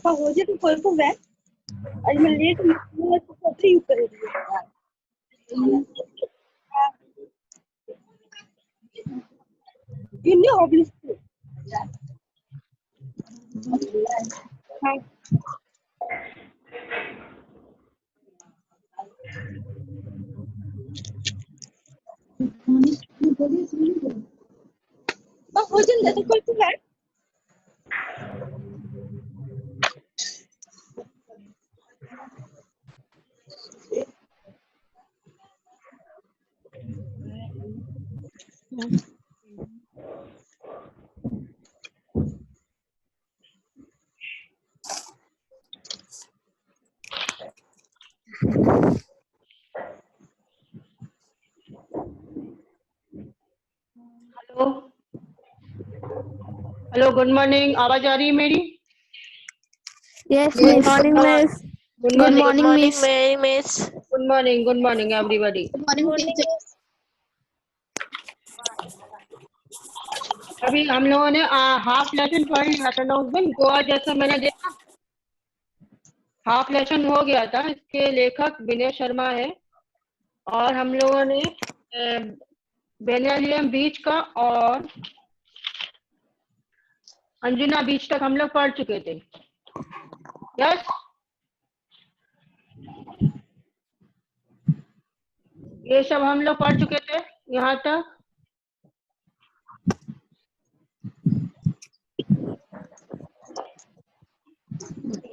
हो जाए तो कोई को वै आज मैं लेट मैं तो कभी यूज करेगी इन्हें हॉबीज हाँ हो जाए तो कोई को वै हेलो हेलो, गुड मॉर्निंग। आवाज आ रही है मेरी? Yes, Miss. Morning, Miss. Good Good morning. morning, Miss. Miss. Good morning everybody. अभी हम लोगों ने हाफ लेसन पढ़ लिया था ना उस दिन गोवा, जैसा मैंने देखा हाफ लेसन हो गया था। इसके लेखक विनय शर्मा है और हम लोगों ने बेनालियम बीच का और अंजुना बीच तक हम लोग पढ़ चुके थे। यस, ये सब हम लोग पढ़ चुके थे यहाँ तक।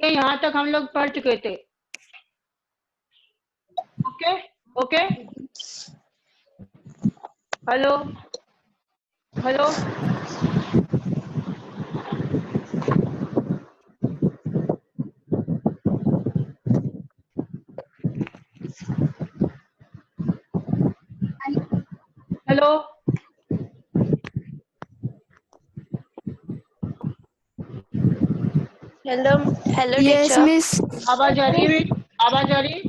यहाँ तक हम लोग पढ़ चुके थे। Okay okay. Hello hello, hello Hello, Yes, teacher. Miss. आवाज आ रही है? आवाज आ रही है?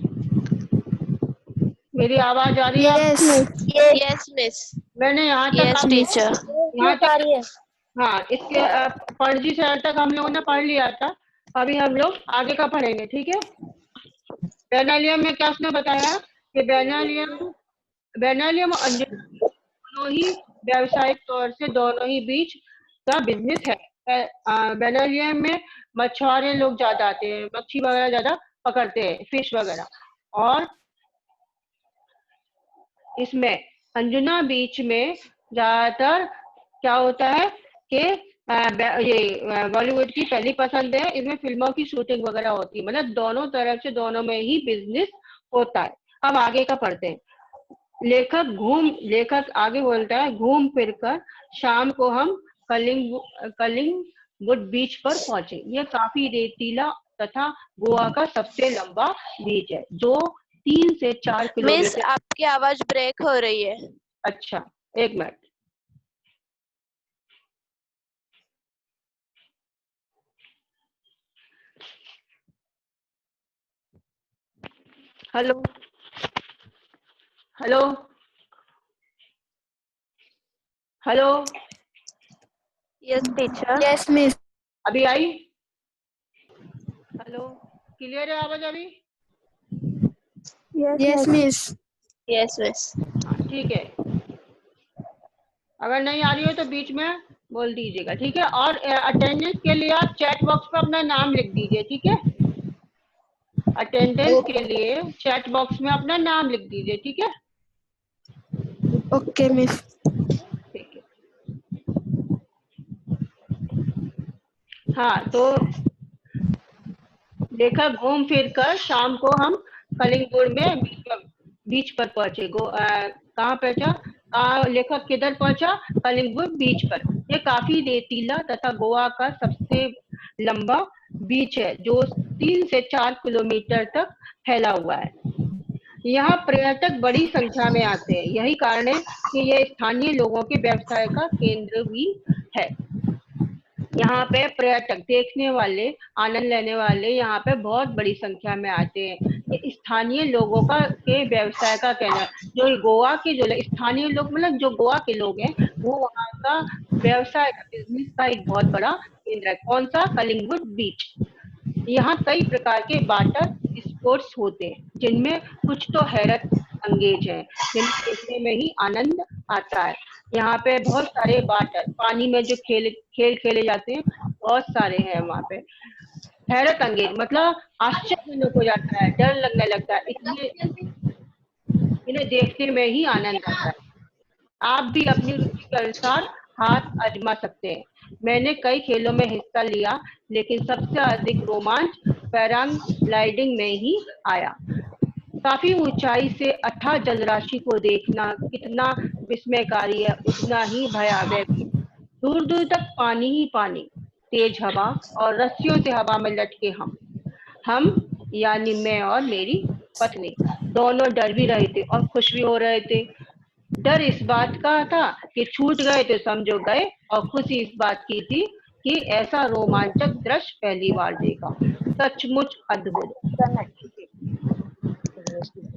मेरी आवाज आ रही है? Yes. Yes, Miss. मैंने यहाँ तक Yes, teacher. यहाँ तक हाँ, इसके पणजी शहर तक हम लोगों ने पढ़ लिया था। अभी हम लोग आगे का पढ़ेंगे, ठीक है। बेनालियम में क्या उसने बताया कि बेनालियम और अंजुना दोनों ही व्यावसायिक तौर से दोनों ही बीच का बिजनेस है। बेनालियम में मछुआरे लोग ज्यादा आते हैं, मच्छी वगैरह ज्यादा पकड़ते हैं, फिश वगैरह। और इसमें अंजुना बीच में ज्यादातर क्या होता है कि ये बॉलीवुड की पहली पसंद है, इसमें फिल्मों की शूटिंग वगैरह होती है। मतलब दोनों तरफ से दोनों में ही बिजनेस होता है। अब आगे का पढ़ते हैं। लेखक आगे बोलता है, घूम फिर कर शाम को हम कलिंगवुड बीच पर पहुंचे। ये काफी रेतीला तथा गोवा का सबसे लंबा बीच है जो 3 से 4 मिस, किलोमीटर। आपकी आवाज ब्रेक हो रही है। अच्छा, एक minute. Hello hello hello, Yes, teacher. Yes, Miss. अभी आई? हेलो, क्लियर है आवाज अभी? Yes, Miss. Yes, Miss. ठीक है। अगर नहीं आ रही हो तो बीच में बोल दीजिएगा, ठीक है। और अटेंडेंस के लिए आप चैट बॉक्स पर अपना नाम लिख दीजिए, ठीक है। अटेंडेंस के लिए चैट बॉक्स में अपना नाम लिख दीजिए, ठीक है। Okay, Miss. ठीक है। हाँ, तो देखा, घूम फिर कर शाम को हम कलिंगपुर में बीच पर पहुंचे। कहाँ पहुंचा? लेखक किधर पहुंचा? कलिंगपुर बीच पर। ये काफी रेतीला तथा गोवा का सबसे लंबा बीच है जो 3 से 4 किलोमीटर तक फैला हुआ है। यहाँ पर्यटक बड़ी संख्या में आते हैं। यही कारण है कि ये स्थानीय लोगों के व्यवसाय का केंद्र भी है। यहाँ पे पर्यटक देखने वाले, आनंद लेने वाले यहाँ पे बहुत बड़ी संख्या में आते हैं। ये स्थानीय लोगों का के व्यवसाय का कहना है। जो गोवा के जो स्थानीय लोग मतलब जो गोवा के लोग हैं वो वहाँ का व्यवसाय का, बिजनेस का एक बहुत बड़ा केंद्र है। कौन सा? कलिंगुड बीच। यहाँ कई प्रकार के वाटर स्पोर्ट्स होते हैं जिनमें कुछ तो हैरत अंगेज है, जिन्हें देखने में ही आनंद आता है। यहाँ पे बहुत सारे वाटर पानी में जो खेल खेले जाते हैं बहुत सारे हैं वहाँ पे। हैरत अंगेज मतलब आश्चर्यजनक हो जाता है, डर लगने लगता है, इन्हें देखने में ही आनंद आता है। आप भी अपनी रुचि के अनुसार हाथ आजमा सकते हैं। मैंने कई खेलों में हिस्सा लिया लेकिन सबसे अधिक रोमांच पैराग्लाइडिंग में ही आया। काफी ऊंचाई से अथाह जलराशि को देखना कितना विस्मयकारी है, उतना ही भयावह भी। दूर दूर तक पानी ही पानी, तेज हवा और रस्सियों से हवा में लटके हम यानी मैं और मेरी पत्नी दोनों डर भी रहे थे और खुश भी हो रहे थे। डर इस बात का था कि छूट गए तो समझो गए, और खुशी इस बात की थी कि ऐसा रोमांचक दृश्य पहली बार देखा। सचमुच अद्भुत।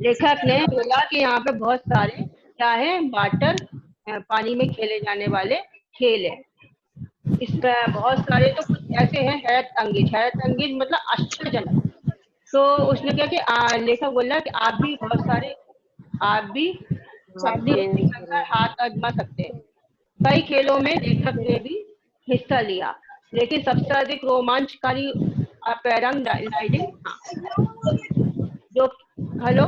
लेखक ने बोला कि यहाँ पे बहुत सारे क्या है, वाटर पानी में खेले जाने वाले खेल है। इसमें बहुत सारे तो कुछ ऐसे हैं हैरत अंगेज मतलब आश्चर्यजनक। तो उसने क्या कि लेखक बोला कि आप भी अपनी रुचि के अनुसार हाथ आजमा सकते हैं। कई खेलों में लेखक ने भी हिस्सा लिया लेकिन सबसे अधिक रोमांचकारी पैराग्लाइडिंग जो हेलो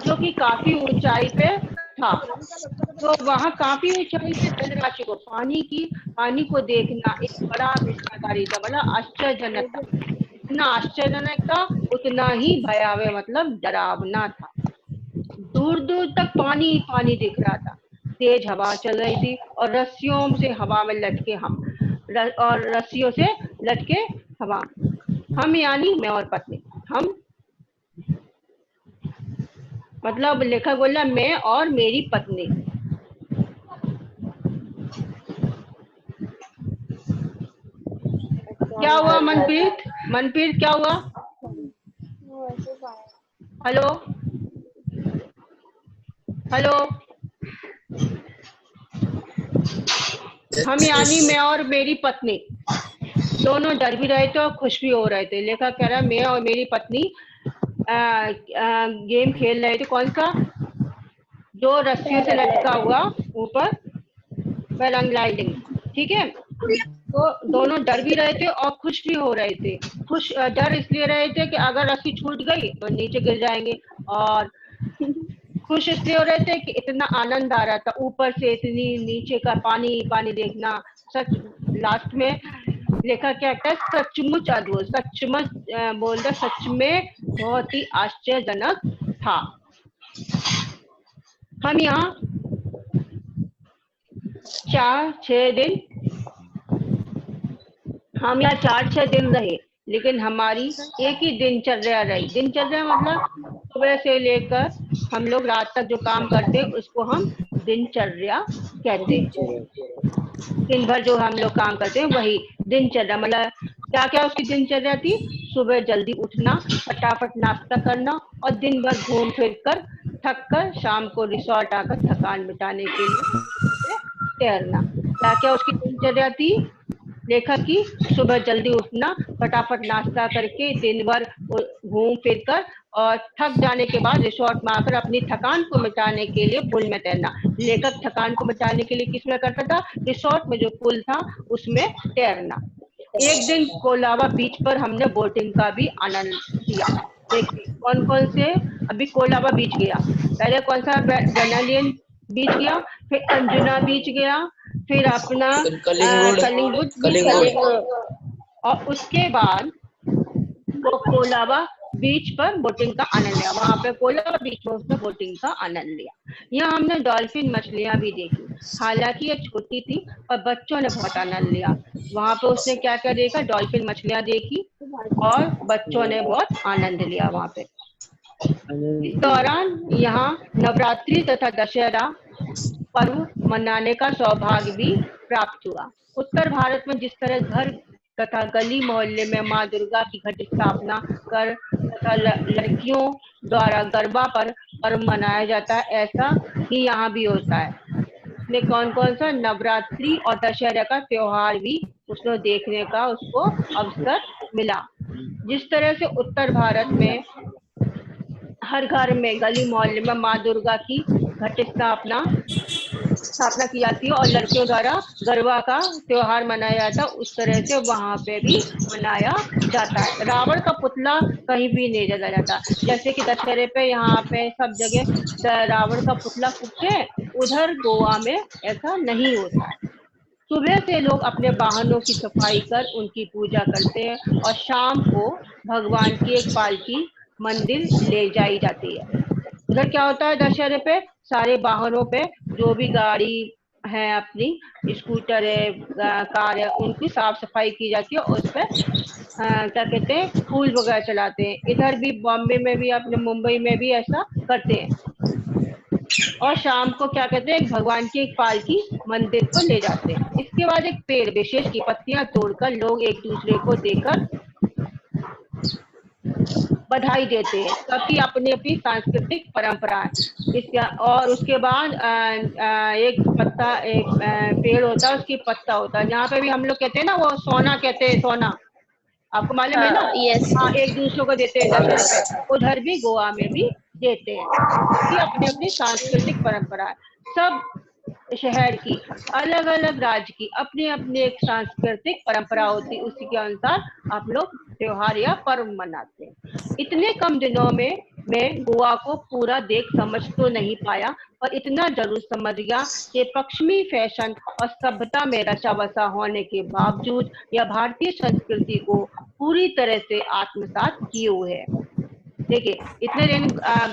जो कि काफी ऊंचाई पे था। तो वहाँ काफी ऊंचाई से जलराशि को पानी को देखना एक बड़ा विस्मयकारी था, बड़ा आश्चर्यजनक था। इतना आश्चर्यजनक था उतना ही भयावह मतलब डरावना था। दूर दूर तक पानी ही पानी दिख रहा था, तेज हवा चल रही थी और रस्सियों से हवा में लटके रस्सियों से लटके हम यानी मैं और पत्नी, हम मतलब लेखक बोला मैं और मेरी पत्नी। क्या हुआ मनप्रीत क्या हुआ? हेलो हम यानी मैं और मेरी पत्नी दोनों डर भी रहे थे और खुश भी हो रहे थे। लेखक कह रहा मैं और मेरी पत्नी गेम खेल रहे थे। कौन सा? जो रस्सियों से लटका हुआ ऊपर पैराग्लाइडिंग, ठीक है। तो दोनों डर भी रहे थे और खुश भी हो रहे थे। डर इसलिए रहे थे कि अगर रस्सी छूट गई तो नीचे गिर जाएंगे, और खुश इसलिए हो रहे थे कि इतना आनंद आ रहा था ऊपर से इतनी नीचे का पानी देखना। सच लास्ट में लेखक क्या कहता है, सचमुच अद्भुत, सचमुच बोल रहा, सच में बहुत ही आश्चर्यजनक था। हम यहाँ 4-6 दिन रहे लेकिन हमारी एक ही दिनचर्या रही। दिनचर्या मतलब सुबह से लेकर हम लोग रात तक जो काम करते हैं उसको हम दिनचर्या कहते हैं। दिन भर जो हम लोग काम करते हैं वही दिनचर्या। मतलब क्या क्या उसकी दिनचर्या थी? सुबह जल्दी उठना, फटाफट नाश्ता करना और दिन भर घूम फिर कर थक कर शाम को रिसोर्ट आकर थकान मिटाने के लिए तैरना। क्या क्या उसकी दिनचर्या थी लेखक की? सुबह जल्दी उठना, फटाफट नाश्ता करके दिन भर घूम फिर कर और थक जाने के बाद रिसोर्ट में आकर अपनी थकान को मिटाने के लिए पूल में तैरना। लेखक थकान को मिटाने के लिए किसमें करता था? रिसोर्ट में जो पूल था उसमें तैरना। एक दिन कोलाबा बीच पर हमने बोटिंग का भी आनंद लिया। देखिए कौन कौन से, अभी कोलाबा बीच गया, पहले कौन सा? गनालियन बीच गया, फिर अंजुना बीच गया, फिर अपना कलिंगुड, और उसके बाद वो कोलाबा बीच पर बोटिंग का आनंद लिया। वहां पे कोलाबा बीच पर उसने बोटिंग का आनंद लिया। यहाँ हमने डॉल्फिन मछलियां भी देखी, हालांकि ये छोटी थी और बच्चों ने बहुत आनंद लिया। वहां पे उसने क्या क्या देखा? डॉल्फिन मछलियां देखी और बच्चों ने बहुत आनंद लिया वहां पे। इस दौरान यहाँ नवरात्रि तथा दशहरा पर्व मनाने का सौभाग्य भी प्राप्त हुआ। उत्तर भारत में जिस तरह घर तथा गली मोहल्ले में माँ दुर्गा की घट स्थापना कर तथा लड़कियों द्वारा गरबा पर पर्व मनाया जाता है, ऐसा ही यहाँ भी होता है। उसने कौन कौन सा नवरात्रि और दशहरा का त्योहार भी उसको देखने का उसको अवसर मिला। जिस तरह से उत्तर भारत में हर घर में गली मोहल्ले में माँ दुर्गा की घट स्थापना की जाती है और लड़कियों द्वारा गरबा का त्योहार मनाया जाता है, उस तरह से वहां पे भी मनाया जाता है। रावण का पुतला कहीं भी नहीं जला जाता, जैसे कि दशहरे पे यहाँ पे सब जगह रावण का पुतला फूकते हैं, उधर गोवा में ऐसा नहीं होता है। सुबह से लोग अपने वाहनों की सफाई कर उनकी पूजा करते हैं और शाम को भगवान की एक पालकी मंदिर ले जाई जाती है। उधर क्या होता है दशहरे पे, सारे वाहनों पे जो भी गाड़ी है अपनी, स्कूटर है, कार है, उनकी साफ सफाई की जाती है और उस पे क्या कहते हैं, फूल वगैरह चलाते हैं। इधर भी बॉम्बे में भी, अपने मुंबई में भी ऐसा करते हैं। और शाम को क्या कहते हैं, भगवान की एक पालकी मंदिर को ले जाते हैं। इसके बाद एक पेड़ विशेष की पत्तियां तोड़कर लोग एक दूसरे को देकर बधाई देते हैं, सबकी अपनी अपनी सांस्कृतिक परंपरा है। इसका और उसके बाद एक पेड़ होता है, उसकी पत्ता होता है, जहाँ पे भी हम लोग कहते हैं ना, वो सोना कहते हैं, सोना आपको मालूम है ना। यस हाँ, एक दूसरे को देते हैं दशहरे पे, उधर भी गोवा में भी देते हैं। सबकी अपनी अपनी सांस्कृतिक परंपरा है। सब शहर की, अलग अलग राज्य की अपनी अपनी एक सांस्कृतिक परंपरा होती है, उसी के अनुसार आप लोग त्योहार या पर्व मनाते हैं। इतने कम दिनों में मैं गोवा को पूरा देख समझ तो नहीं पाया, पर इतना जरूर समझ गया कि पश्चिमी फैशन और सभ्यता में रचा बसा होने के बावजूद यह भारतीय संस्कृति को पूरी तरह से आत्मसात किए हुए है। देखिए, इतने दिन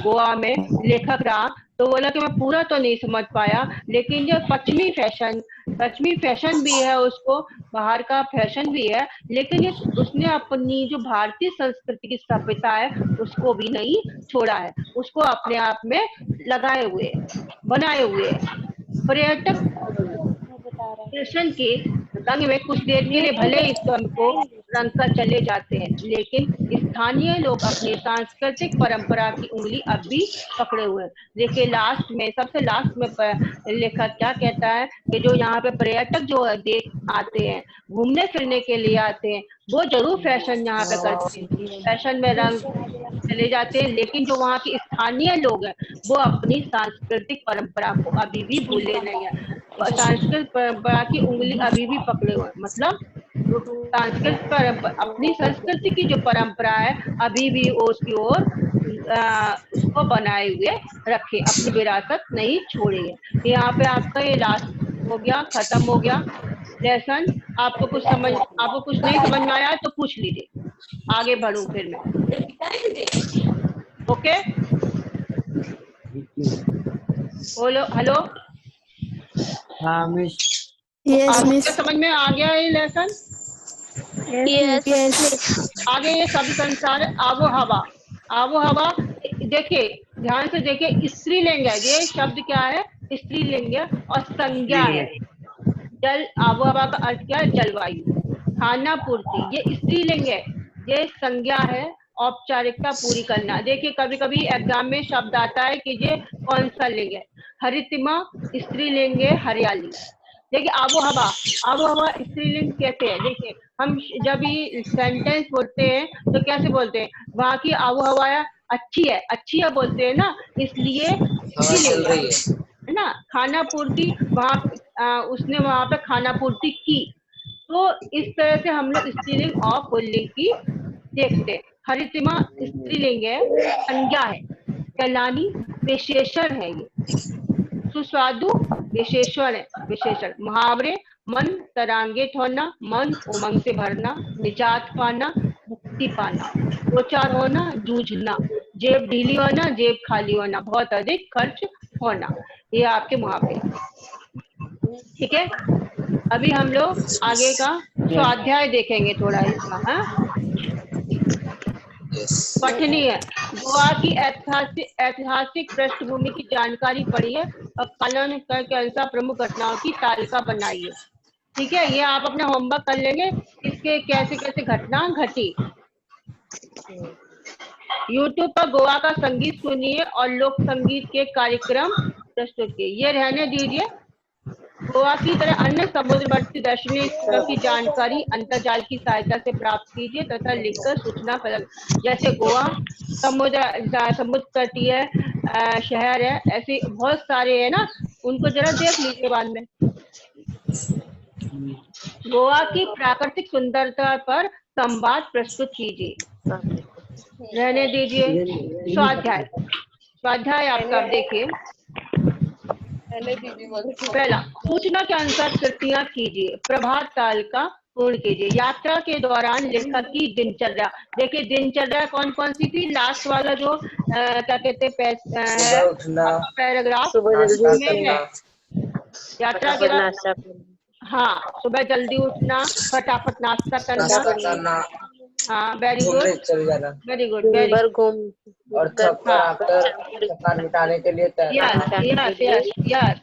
गोवा में लेखक रहा तो बोला कि मैं पूरा तो नहीं समझ पाया, लेकिन जो पश्चिमी फैशन भी है, उसको बाहर का फैशन भी है, लेकिन ये उसने अपनी जो भारतीय संस्कृति की सभ्यता है उसको भी नहीं छोड़ा है, उसको अपने आप में लगाए हुए बनाए हुए पर्यटक फैशन के रंग में कुछ देर के लिए भले इस को रंग कर चले जाते हैं, लेकिन स्थानीय लोग अपनी सांस्कृतिक परंपरा की उंगली अब भी पकड़े हुए हैं। देखिए, सबसे लास्ट में लेखक क्या कहता है कि जो यहाँ पे पर्यटक जो देख आते हैं, घूमने फिरने के लिए आते हैं, वो जरूर फैशन यहाँ पे करते हैं, फैशन में रंग चले जाते हैं, लेकिन जो वहाँ के स्थानीय लोग हैं वो अपनी सांस्कृतिक परंपरा को अभी भी भूले नहीं है, सांस्कृतिक परंपरा की उंगली अभी भी पकड़े हुए, मतलब सांस्कृतिक अपनी संस्कृति की जो परंपरा है अभी भी उसकी ओर उसको बनाए हुए रखे, अपनी विरासत नहीं छोड़ेंगे। यहाँ पे आपका ये लास्ट हो गया, खत्म हो गया लेसन। आपको कुछ नहीं समझ में आया तो पूछ लीजिए, आगे बढ़ूं फिर मैं। ओके, बोलो हेलो। हाँ मिस। Yes, आपको miss. समझ में आ गया ये लेसन? यस आगे ये सब संसार आबो हवा देखिए, ध्यान से देखिए, स्त्रीलिंग है, ये शब्द क्या है, स्त्रीलिंग है और संज्ञा है। जल, आबो हवा का अर्थ क्या है, जलवायु। खाना पूर्ति, ये स्त्रीलिंग है, ये संज्ञा है, औपचारिकता पूरी करना। देखिए, कभी कभी एग्जाम में शब्द आता है कि ये कौन सा लिंग है, हरितिमा स्त्रीलिंग है, हरियाली। देखिए, आबो हवा स्त्रीलिंग कैसे है, देखिए हम जब ये सेंटेंस बोलते हैं तो कैसे बोलते हैं, वहाँ की आबो हवा अच्छी है बोलते हैं ना, इसलिए स्त्रीलिंग है ना। खाना पूर्ति, वहाँ उसने वहाँ पे खाना पूर्ति की, तो इस तरह से हम लोग स्त्रीलिंग और पुल्लिंग की देखते हैं। हरितिमा स्त्रीलिंग है, संज्ञा है। कलानी विशेषण है, ये सुस्वादु विशेषण। मुहावरे, मन तरांगित होना, मन उमंग से भरना, निजात पाना, मुक्ति पाना, दो-चार होना, जूझना, जेब ढीली होना, जेब खाली होना, बहुत अधिक खर्च होना। ये आपके मुहावरे, ठीक है। अभी हम लोग आगे का स्वाध्याय देखेंगे थोड़ा इसका। हाँ, पठनीय है। गोवा की ऐतिहासिक पृष्ठभूमि की जानकारी पढ़िए और कालन के अनुसार प्रमुख घटनाओं की तालिका बनाइए। ठीक है, ये आप अपना होमवर्क कर लेंगे, इसके कैसे कैसे घटना घटी। YouTube पर गोवा का संगीत सुनिए और लोक संगीत के कार्यक्रम प्रस्तुत किए। ये रहने दीजिए। गोवा की तरह अन्य समुद्रवर्ती दर्शनीय स्थलों की जानकारी अंतर्जाल की सहायता से प्राप्त कीजिए तथा लिखकर सूचना फलक, जैसे गोवा समुद्र तटीय शहर है, ऐसे बहुत सारे है ना, उनको जरा देख लीजिए बाद में। गोवा की प्राकृतिक सुंदरता पर संवाद प्रस्तुत कीजिए। रहने दीजिए। स्वाध्याय आपका देखिए। पहला, सूचना के अनुसार कृतियां कीजिए। प्रभात काल का पूर्ण कीजिए। यात्रा के दौरान लेखक की दिनचर्या देखिए। दिनचर्या कौन कौन सी थी? लास्ट वाला जो क्या कहते पैराग्राफ में है। यात्रा के दौरान हाँ, सुबह जल्दी उठना, फटाफट नाश्ता करना। हाँ, very good very good very good. और थकान मिटाने के लिए यस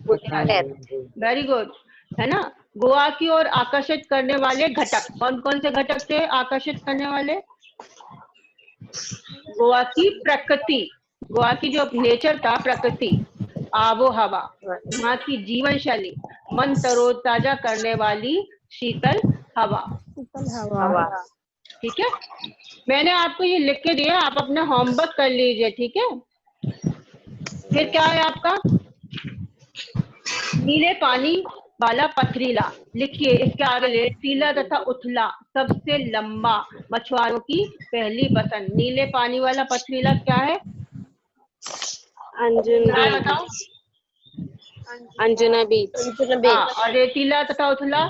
वेरी गुड, है ना। गोवा की ओर आकर्षित करने वाले घटक कौन कौन से घटक थे? आकर्षित करने वाले गोवा की प्रकृति, गोवा की जो नेचर था, प्रकृति, आबो हवा, वहाँ की जीवन शैली, मन तरोताजा करने वाली शीतल हवा। ठीक है, मैंने आपको ये लिख के दिया, आप अपना होमवर्क कर लीजिए। ठीक है, फिर क्या है आपका? नीले पानी वाला पथरीला, लिखिए इसके आगे रेतीला तथा उथला, सबसे लंबा, मछुआरों की पहली पसंद। नीले पानी वाला पथरीला क्या है? अंजुना बीच। और रेतीला तथा उथला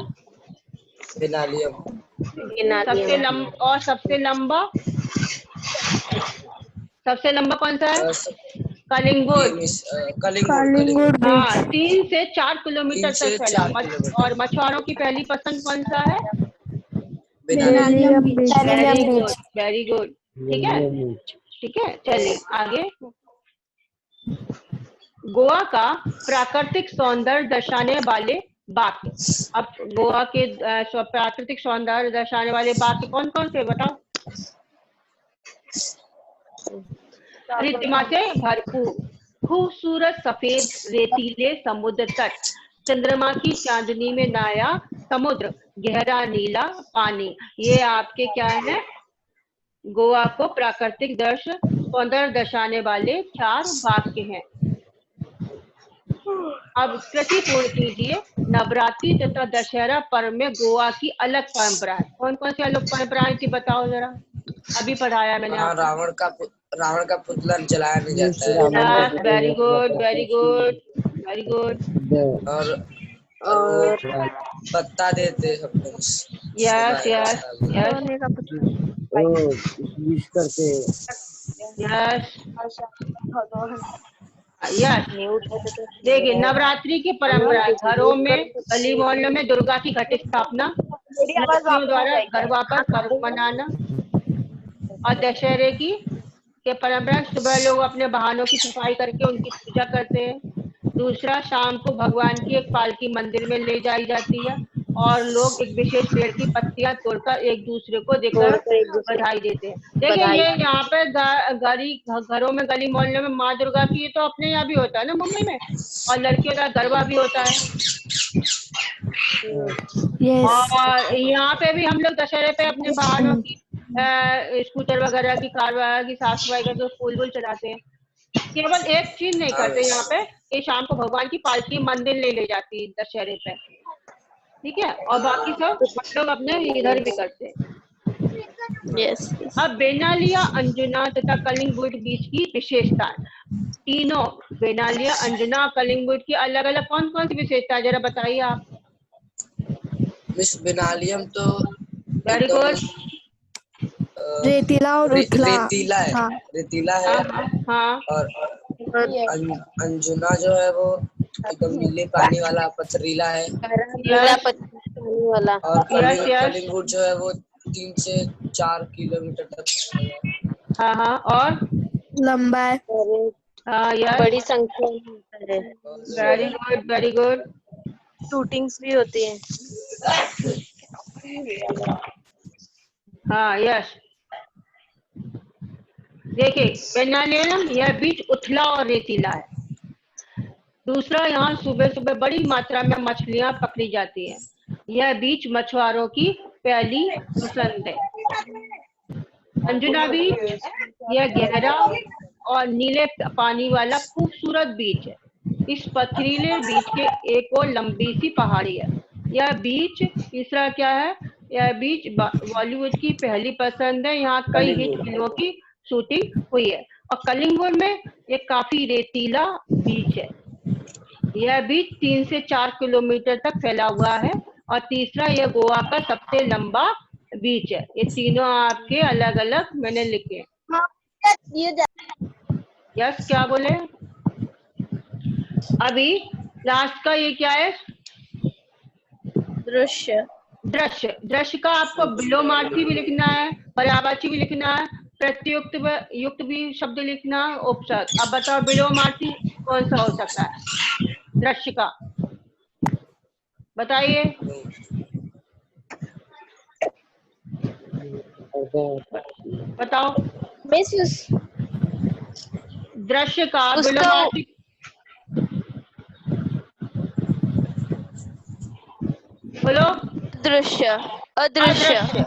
सबसे लंबा कौन सा है? कलिंगुड। हाँ, 3 से 4 किलोमीटर तक फैला। और मछुआरों की पहली पसंद कौन सा है? Very good. ठीक है, चलिए आगे। गोवा का प्राकृतिक सौंदर्य दर्शाने वाले वाक्य। अब गोवा के प्राकृतिक सौंदर्य दर्शाने वाले वाक्य कौन कौन से बताओ? रिद्धिमा से भरपूर, खूबसूरत सफेद रेतीले समुद्र तट, चंद्रमा की चांदनी में नया समुद्र, गहरा नीला पानी। ये आपके क्या है? गोवा को प्राकृतिक सौंदर्य दर्शाने वाले 4 वाक्य हैं। अब कृति पूर्ण कीजिए। नवरात्रि तथा दशहरा पर्व में गोवा की अलग परंपरा है। कौन कौन सी अलग परंपराएं थी बताओ जरा। अभी पढ़ाया मैंने आपको। रावण का पुतला जलाया नहीं जाता है। Very good very good very good. और पत्ता देते सब लोग। Yes yes yes. देखिए, नवरात्रि की परंपरा, घरों में गली मोहल्लों में दुर्गा की घट स्थापना, लड़कियों द्वारा गरबा पर पर्व मनाना। और दशहरे की परंपरा, सुबह लोग अपने वाहनों की सफाई करके उनकी पूजा करते हैं। दूसरा, शाम को भगवान की एक पालकी मंदिर में ले जाई जाती है और लोग एक विशेष पेड़ की पत्तियां तोड़कर एक दूसरे को देकर बधाई देते हैं। देखिए, ये यहाँ पे घरों में गली मोहल्ले में माँ दुर्गा की, ये तो अपने यहाँ भी होता है ना मुंबई में, और लड़कियों का गरबा भी होता है। और यहाँ पे भी हम लोग दशहरे पे अपने वाहनों की स्कूटर वगैरह की, कार वगैरह की साफ सफाई करके फूल वूल चढ़ाते हैं। केवल एक चीज नहीं करते यहाँ पे कि शाम को भगवान की पालकी मंदिर ले जाती है दशहरे पे। ठीक है, और बाकी सब लोग अपने इधर भी करते हैं। यस। अब बेनालिया, अंजुना तथा कलिंगुड बीच की विशेषताएं। तीनों बेनालिया, अंजुना और कलिंगुड की अलग अलग कौन कौन सी विशेषता जरा बताइए आप। मिस बेनालियम तो वेरी गुड, रेतीला और रेतीला है। हाँ। रेतीला है। हाँ। और अंजुना जो है वो एकदम नीले पानी वाला पथरीला है। और कलिंगुड जो है वो 3 से 4 किलोमीटर तक। हाँ हाँ, और लंबाई, यस, बड़ी संख्या में होता है। Very good very good. Shootings भी होती है। हाँ यस, देखिए पेनालेलम यह बीच उथला और रेतीला है। दूसरा, यहाँ सुबह सुबह बड़ी मात्रा में मछलियां पकड़ी जाती हैं। यह बीच मछुआरों की पहली पसंद है। अंजुना बीच यह गहरा और नीले पानी वाला खूबसूरत बीच है। इस पथरीले बीच के एक और लंबी सी पहाड़ी है। यह बीच, तीसरा क्या है, यह बीच बॉलीवुड की पहली पसंद है। यहाँ कई हिट फिल्मों की शूटिंग हुई है। और कलिंगुड में एक काफी रेतीला बीच है। यह बीच 3 से 4 किलोमीटर तक फैला हुआ है। और तीसरा, यह गोवा का सबसे लंबा बीच है। ये तीनों आपके अलग अलग मैंने लिखे। यस, क्या बोले? अभी लास्ट का ये क्या है? दृश्य। दृश्य। दृश्य का आपको विलोमार्थी भी लिखना है, पर्यायवाची भी लिखना है, प्रत्युक्त युक्त भी शब्द लिखना है, उपसर्ग। अब बताओ विलोमार्थी कौन सा हो सकता है दृश्य का? बताइए। बताओ। दृश्य का विलोमार्थी बोलो। दृश्य, अदृश्य।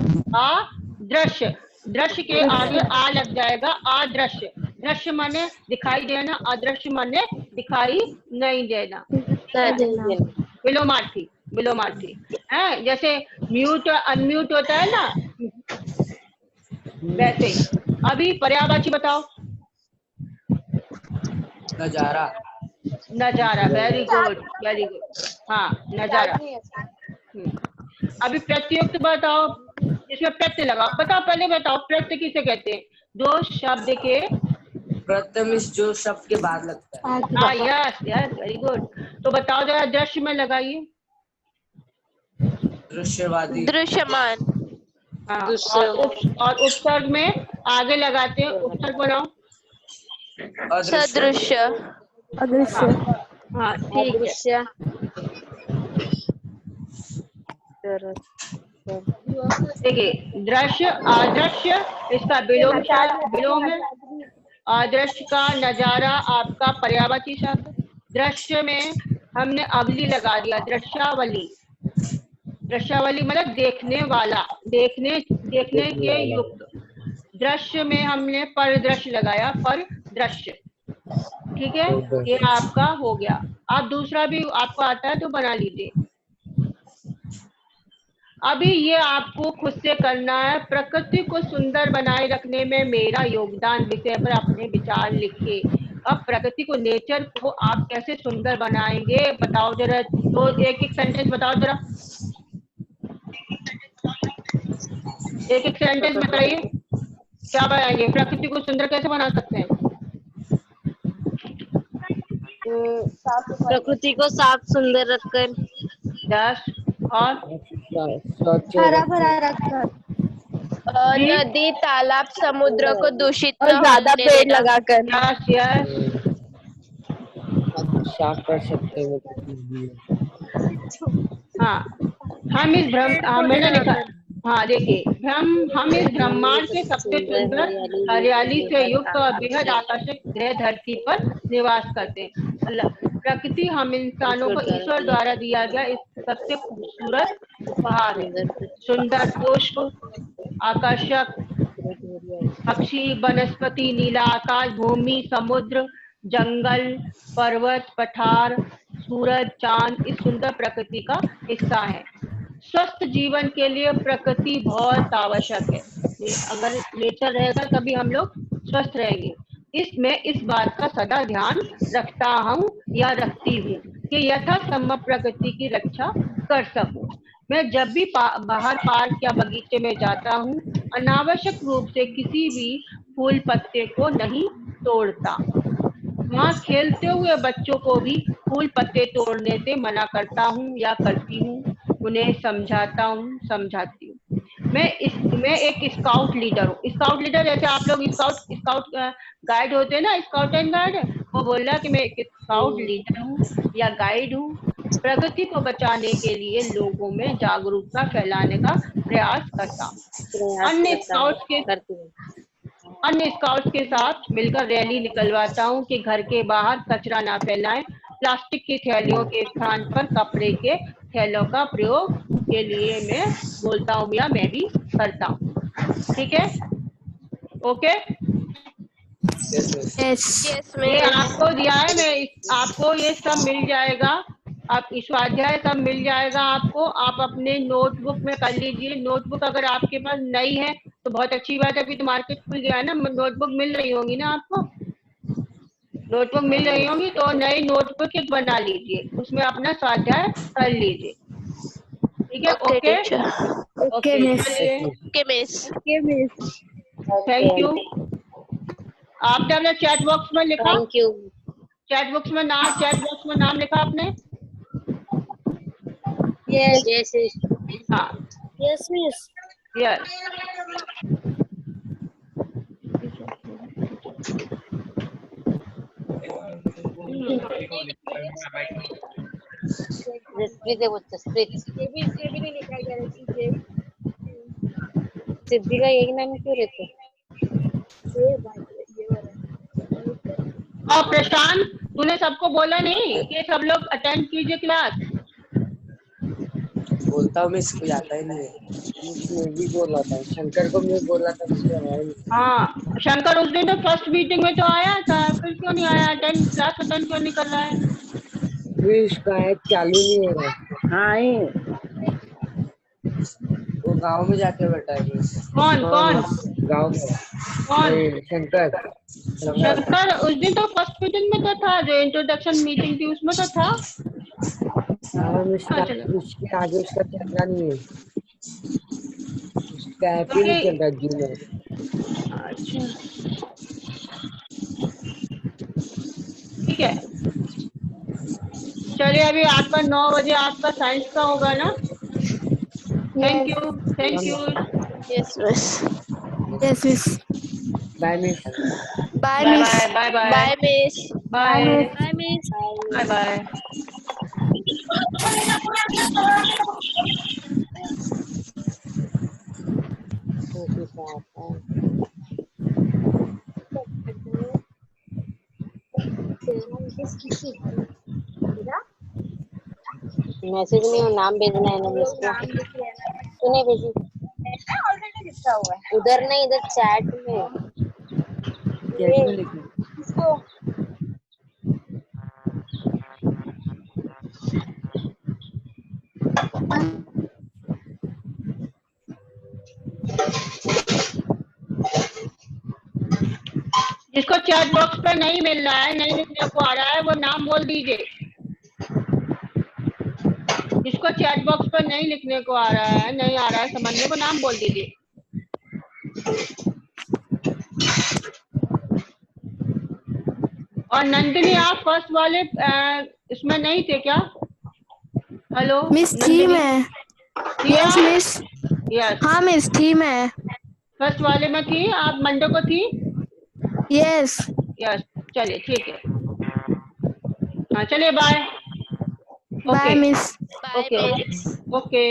दृश्य। दृश्य के आगे आ लग जाएगा, अदृश्य। दृश्य माने दिखाई देना, अदृश्य माने दिखाई नहीं देना। विलोमार्थी, विलोमार्थी है। जैसे म्यूट अनम्यूट होता है ना, वैसे ही। अभी पर्यायवाची बताओ। नजारा। नजारा, वेरी गुड वेरी गुड। हाँ, नजारा। अभी प्रत्युक्त बताओ, इसमें प्रत्यय लगाओ। बताओ, पहले बताओ प्रत्यय किसे कहते हैं? जो शब्द के प्रत्यमिश जो शब्द के बाद लगता है। हाँ, यस यस, वेरी गुड। तो बताओ जरा, दृश्य में लगाइए। दृश्यवादी। दृश्यमान। हाँ, और उपसर्ग में आगे लगाते हैं, उपसर्ग बनाओ। सदृश्य। अदृश्य, हाँ ठीक है। देखिए, दृश्य, अदृश्य, इसका विलोम विलोम है। अदृश्य का नजारा आपका पर्यायवाची शब्द। दृश्य में हमने अवली लगा दिया, दृश्यावली। दृश्यावली मतलब देखने वाला, देखने के युक्त। दृश्य में हमने परिदृश्य लगाया, परिदृश्य। ठीक है, ये आपका हो गया। आप दूसरा भी आपको आता है तो बना लीजिए। अभी ये आपको खुद से करना है। प्रकृति को सुंदर बनाए रखने में मेरा योगदान विषय पर अपने विचार लिखिए। अब प्रकृति को, नेचर को आप कैसे सुंदर बनाएंगे बताओ जरा। तो एक एक सेंटेंस बताओ जरा, एक एक सेंटेंस बताइए, क्या बनाएंगे? प्रकृति को सुंदर कैसे बना सकते हैं? प्रकृति को साफ सुंदर रखकर। यस, और हरा भरा रखकर, नदी, तालाब, समुद्र को दूषित और न ज्यादा होने पेड़ देना। लगाकर। Yes yes. साफ कर सकते हैं। हाँ, हम इस मैंने लिखा। हाँ देखिए, हम इस ब्रह्मांड के सबसे सुंदर हरियाली से युक्त और बेहद आकर्षक ग्रह धरती पर निवास करते हैं। प्रकृति हम इंसानों को ईश्वर द्वारा दिया गया इस सबसे खूबसूरत उपहार है। सुंदर पुष्प, आकर्षक पक्षी, वनस्पति, नीला आकाश, भूमि, समुद्र, जंगल, पर्वत, पठार, सूरज, चांद इस सुंदर प्रकृति का हिस्सा है। स्वस्थ जीवन के लिए प्रकृति बहुत आवश्यक है। अगर नेचर रहेगा तभी हम लोग स्वस्थ रहेंगे। मैं इस बात का सदा ध्यान रखता हूँ या रखती हूँ कि यथासंभव प्रकृति की रक्षा कर सकूं। मैं जब भी बाहर पार्क या बगीचे में जाता हूँ, अनावश्यक रूप से किसी भी फूल पत्ते को नहीं तोड़ता। वहाँ खेलते हुए बच्चों को भी फूल पत्ते तोड़ने से मना करता हूँ या करती हूँ, उन्हें समझाता हूँ, समझाती हूँ। मैं एक स्काउट लीडर हूँ। स्काउट लीडर जैसे आप लोग स्काउट गाइड होते हैं ना, स्काउट एंड गाइड, वो बोल रहा है कि मैं एक स्काउट लीडर हूँ या गाइड हूँ। प्रकृति को बचाने के लिए लोगों में जागरूकता फैलाने का प्रयास करता हूँ। अन्य स्काउट्स के साथ मिलकर रैली निकलवाता हूँ कि घर के बाहर कचरा ना फैलाएं। प्लास्टिक की थैलियों के स्थान पर कपड़े के थैलों का प्रयोग के लिए मैं बोलता हूँ या मैं भी करता हूँ। ठीक है, ओके। यस ये आपको दिया है, मैं आपको ये सब मिल जाएगा, आप स्वाध्याय सब मिल जाएगा आपको। आप अपने नोटबुक में कर लीजिए। नोटबुक अगर आपके पास नई है तो बहुत अच्छी बात है, अभी तो मार्केट खुल गया है ना, नोटबुक मिल रही होगी ना आपको, नोटबुक मिल रही होगी तो नई नोटबुक एक बना लीजिए, उसमें अपना स्वाध्याय कर लीजिए। ठीक है, okay okay miss. Okay miss. Okay miss. Thank you. आपने अपने चैट बॉक्स में लिखा, थैंक यू। चैट बॉक्स में नाम लिखा आपने? यस हाँ, यस मिस। यस। ये भी नहीं लिखा गया है। सिद्धि का यही नाम क्यों रहता है? ये वाला। और प्रशांत, तूने सबको बोला नहीं कि सब लोग अटेंड कीजिए क्लास? बोलता हूँ, मैं इसको आता ही नहीं है। मैं भी बोल रहा था, शंकर को मैं बोल रहा था, उसको आया नहीं। हाँ, शंकर उस दिन तो फर्स्ट मीटिंग में तो आया था, फिर क्यों नहीं आया? क्लास अटेंड क्यों नहीं कर रहा है? उसका ऐप चालू नहीं हो रहा है। हाँ, वो गांव में जाके बैठा है बस। कौन गांव में कौन? शंकर उस दिन तो फर्स्ट मीटिंग में तो था, जो इंट्रोडक्शन मीटिंग थी उसमें तो था। उसके आगे उसका चल रहा नहीं है, उसका ऐप ही नहीं चल रहा जूम में। अच्छा, ठीक है, चलिए अभी आपका 9 बजे आपका साइंस का होगा ना? Thank you. Yes miss. Yes miss. Bye miss. Bye bye miss. Bye bye bye miss. Bye bye miss. Bye bye. Message में वो नाम भेजना है ना लोग इसको। नाम लिख लेना। तूने भेजी? ऑलरेडी लिखा हुआ है। उधर नहीं, इधर चैट में। इसको जिसको चैट बॉक्स पे नहीं मिल रहा है, नहीं लिखने को आ रहा है, वो नाम बोल दीजिए। जिसको चैट बॉक्स पर नहीं लिखने को आ रहा है, नहीं आ रहा है समझने को, नाम बोल दीजिए। और नंदिनी, आप फर्स्ट वाले इसमें नहीं थे क्या? हेलो मिस थी मैं। Yes miss. यस, हाँ मिस थी मैं। फर्स्ट वाले में थी आप, मंडे को थी? यस। यस, चलिए ठीक है। हाँ चलिए, bye. Bye miss. Bye miss. Okay.